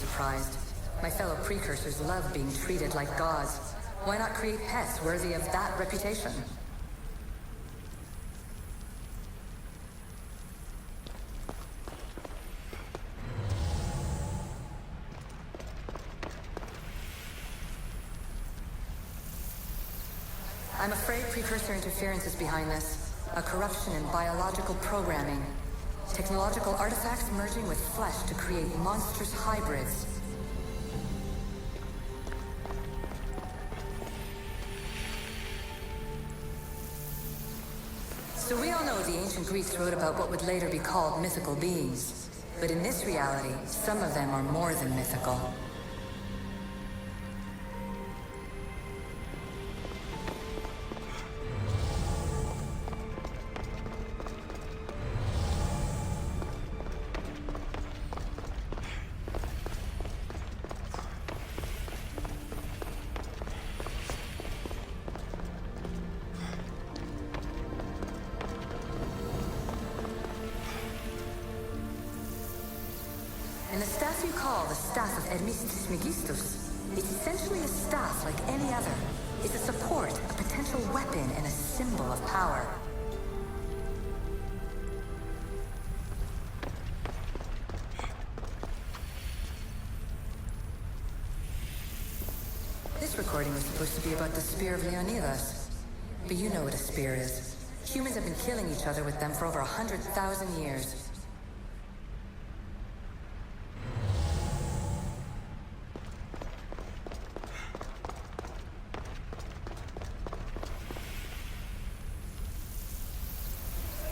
surprised. My fellow precursors love being treated like gods. Why not create pets worthy of that reputation? I'm afraid precursor interference is behind this. A corruption in biological programming. Technological artifacts merging with flesh to create monstrous hybrids. So we all know the ancient Greeks wrote about what would later be called mythical beings. But in this reality, some of them are more than mythical. And the staff you call the Staff of Hermistus Megistus, it's essentially a staff like any other. It's a support, a potential weapon, and a symbol of power. This recording was supposed to be about the Spear of Leonidas. But you know what a spear is. Humans have been killing each other with them for over 100,000 years.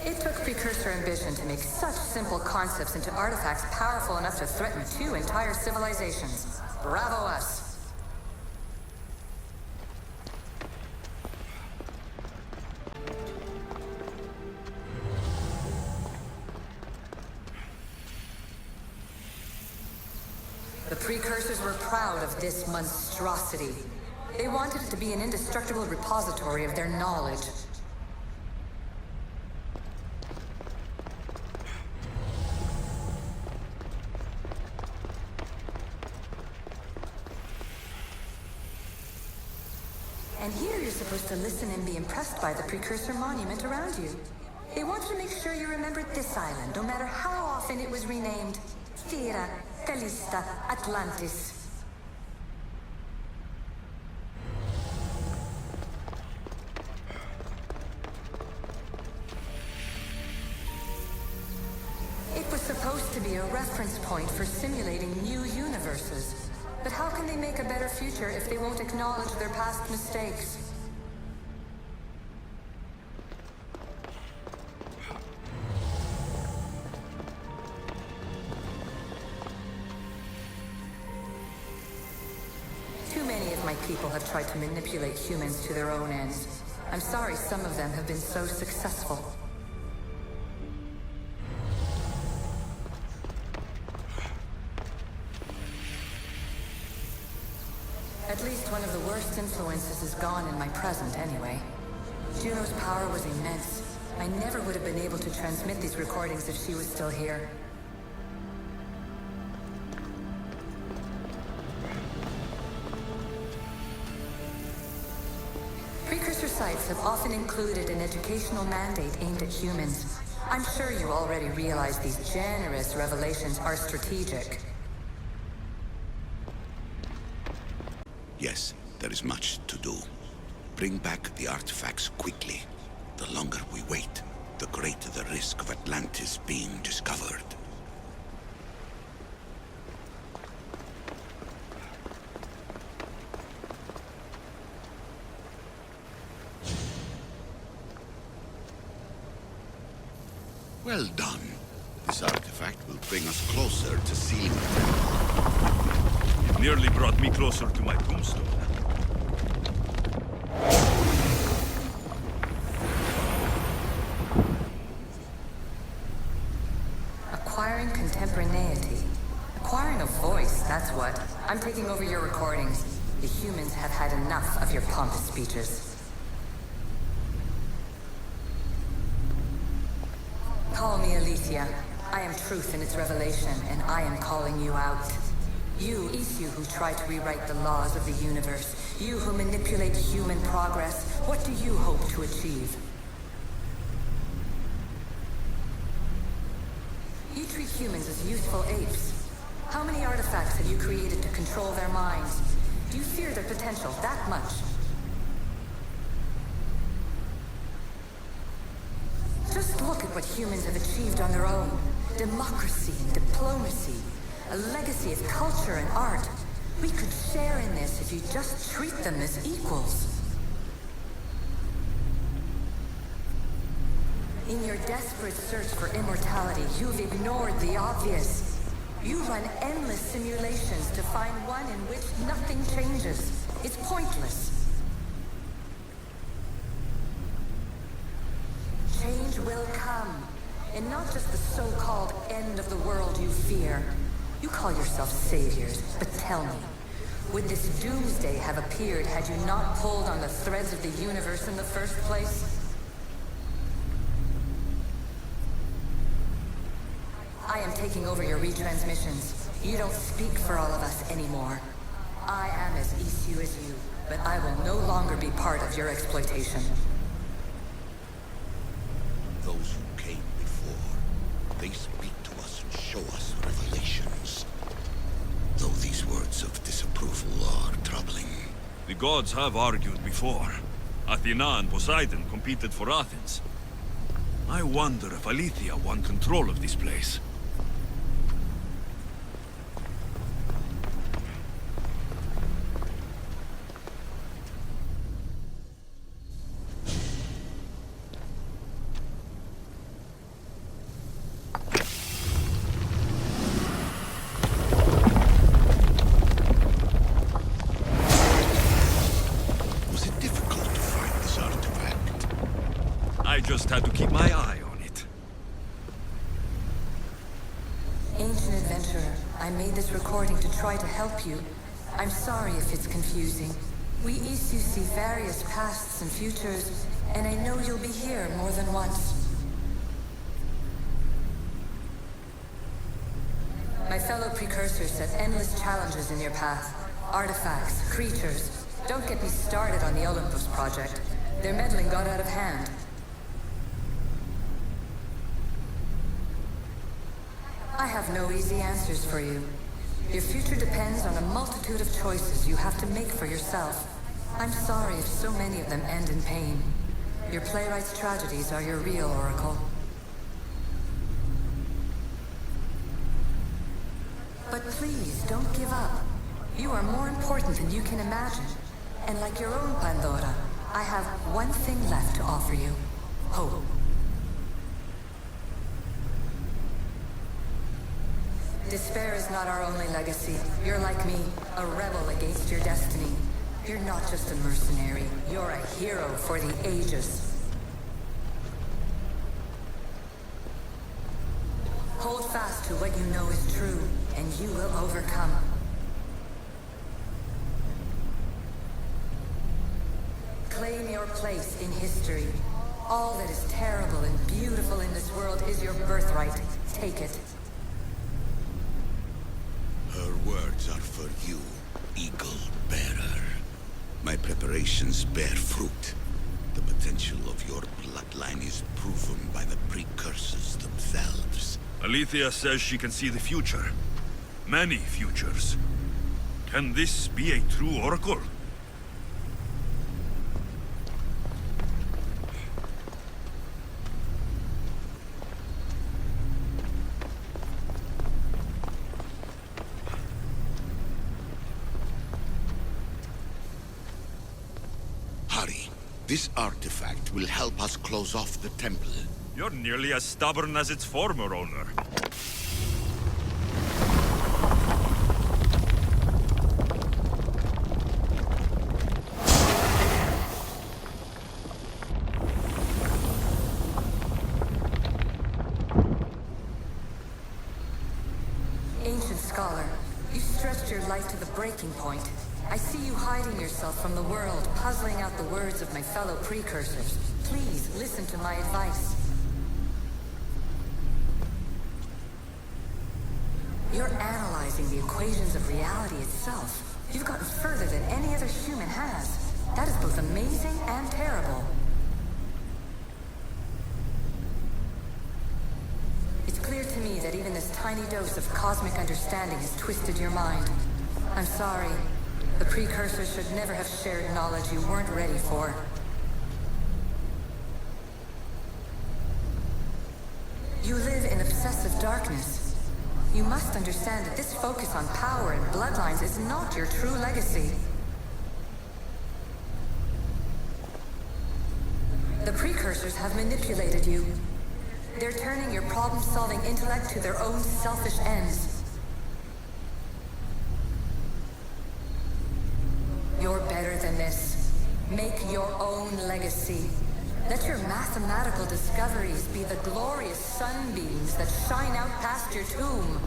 It took precursor ambition to make such simple concepts into artifacts powerful enough to threaten 2 entire civilizations. Bravo us! The precursors were proud of this monstrosity. They wanted it to be an indestructible repository of their knowledge. And here you're supposed to listen and be impressed by the precursor monument around you. They wanted to make sure you remembered this island, no matter how often it was renamed. Thera, Callista, Atlantis. It was supposed to be a reference point for simulating new universes. But how can they make a better future if they won't acknowledge their past mistakes? Too many of my people have tried to manipulate humans to their own ends. I'm sorry some of them have been so successful. At least one of the worst influences is gone in my present, anyway. Juno's power was immense. I never would have been able to transmit these recordings if she was still here. Precursor sites have often included an educational mandate aimed at humans. I'm sure you already realize these generous revelations are strategic. Yes, there is much to do. Bring back the artifacts quickly. The longer we wait, the greater the risk of Atlantis being discovered. Well done. This artifact will bring us closer to seeing it. It nearly brought me closer to my tombstone. Acquiring contemporaneity. Acquiring a voice, that's what. I'm taking over your recordings. The humans have had enough of your pompous speeches. Call me Aletheia. I am truth in its revelation, and I am calling you out. You, Isu, who try to rewrite the laws of the universe. You who manipulate human progress. What do you hope to achieve? You treat humans as useful apes. How many artifacts have you created to control their minds? Do you fear their potential that much? Just look at what humans have achieved on their own. Democracy and diplomacy. A legacy of culture and art. We could share in this if you just treat them as equals. In your desperate search for immortality, you've ignored the obvious. You run endless simulations to find one in which nothing changes. It's pointless. Change will come, and not just the so-called end of the world you fear. You call yourself saviors, but tell me, would this doomsday have appeared had you not pulled on the threads of the universe in the first place? I am taking over your retransmissions. You don't speak for all of us anymore. I am as Isu as you, but I will no longer be part of your exploitation. Those who came before, they speak to us and show us revelations. Though these words of disapproval are troubling. The gods have argued before. Athena and Poseidon competed for Athens. I wonder if Aletheia won control of this place. I just had to keep my eye on it. Ancient adventurer, I made this recording to try to help you. I'm sorry if it's confusing. We Isu see various pasts and futures, and I know you'll be here more than once. My fellow precursors set endless challenges in your path. Artifacts, creatures. Don't get me started on the Olympus project. Their meddling got out of hand. I have no easy answers for you. Your future depends on a multitude of choices you have to make for yourself. I'm sorry if so many of them end in pain. Your playwright's tragedies are your real oracle. But please, don't give up. You are more important than you can imagine. And like your own Pandora, I have one thing left to offer you. Hope. Despair is not our only legacy. You're like me, a rebel against your destiny. You're not just a mercenary, you're a hero for the ages. Hold fast to what you know is true, and you will overcome. Claim your place in history. All that is terrible and beautiful in this world is your birthright. Take it. Her words are for you, Eagle Bearer. My preparations bear fruit. The potential of your bloodline is proven by the precursors themselves. Aletheia says she can see the future. Many futures. Can this be a true oracle? This artifact will help us close off the temple. You're nearly as stubborn as its former owner. Ancient scholar, you stretched your light to the breaking point. I see you hiding yourself from the world, puzzling out the words of my fellow precursors. Please, listen to my advice. You're analyzing embracing the equations of reality itself. You've gotten further than any other human has. That is both amazing and terrible. It's clear to me that even this tiny dose of cosmic understanding has twisted your mind. I'm sorry. The precursors should never have shared knowledge you weren't ready for. You live in obsessive darkness. You must understand that this focus on power and bloodlines is not your true legacy. The precursors have manipulated you. They're turning your problem-solving intellect to their own selfish ends. You're better than this. Make your own legacy. Let your mathematical discoveries be the glorious sunbeams that shine out past your tomb.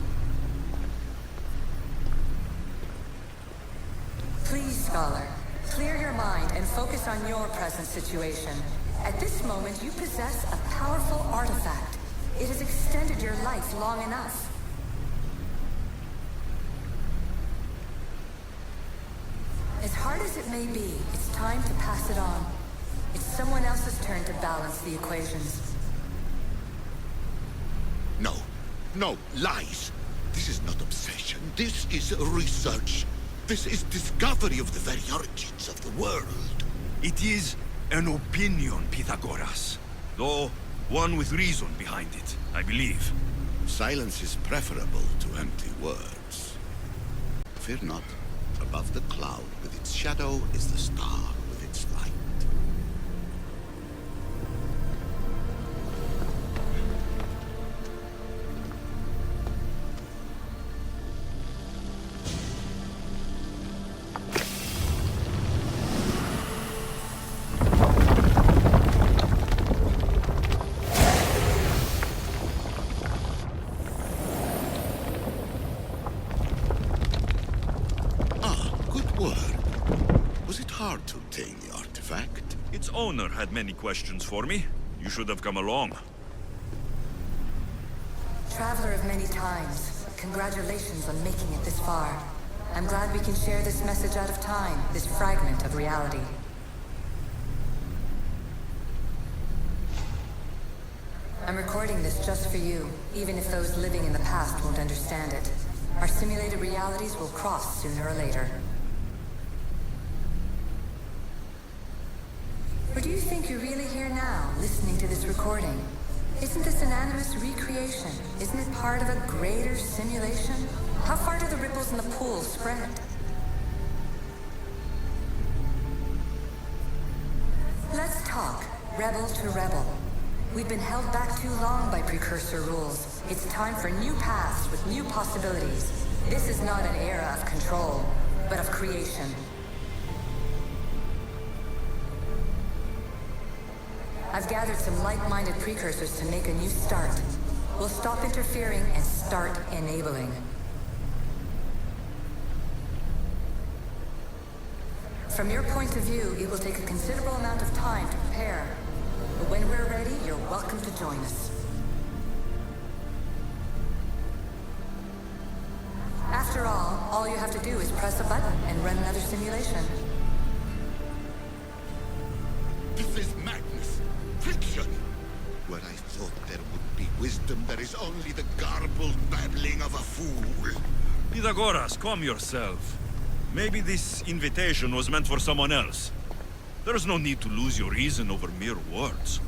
Please, Scholar, clear your mind and focus on your present situation. At this moment, you possess a powerful artifact. It has extended your life long enough. As hard as it may be, it's time to pass it on. It's someone else's turn to balance the equations. No. No, lies. This is not obsession. This is research. This is discovery of the very origins of the world. It is an opinion, Pythagoras. Though, one with reason behind it, I believe. Silence is preferable to empty words. Fear not. Above the cloud with its shadow is the star with its light. Hard to obtain the artifact. Its owner had many questions for me. You should have come along. Traveler of many times, congratulations on making it this far. I'm glad we can share this message out of time, this fragment of reality. I'm recording this just for you, even if those living in the past won't understand it. Our simulated realities will cross sooner or later. Or do you think you're really here now, listening to this recording? Isn't this an animus recreation? Isn't it part of a greater simulation? How far do the ripples in the pool spread? Let's talk, rebel to rebel. We've been held back too long by precursor rules. It's time for new paths with new possibilities. This is not an era of control, but of creation. I've gathered some like-minded precursors to make a new start. We'll stop interfering and start enabling. From your point of view, it will take a considerable amount of time to prepare. But when we're ready, you're welcome to join us. After all you have to do is press a button and run another simulation. This is madness. Fiction. Where I thought there would be wisdom, there is only the garbled babbling of a fool. Pythagoras, calm yourself. Maybe this invitation was meant for someone else. There's no need to lose your reason over mere words.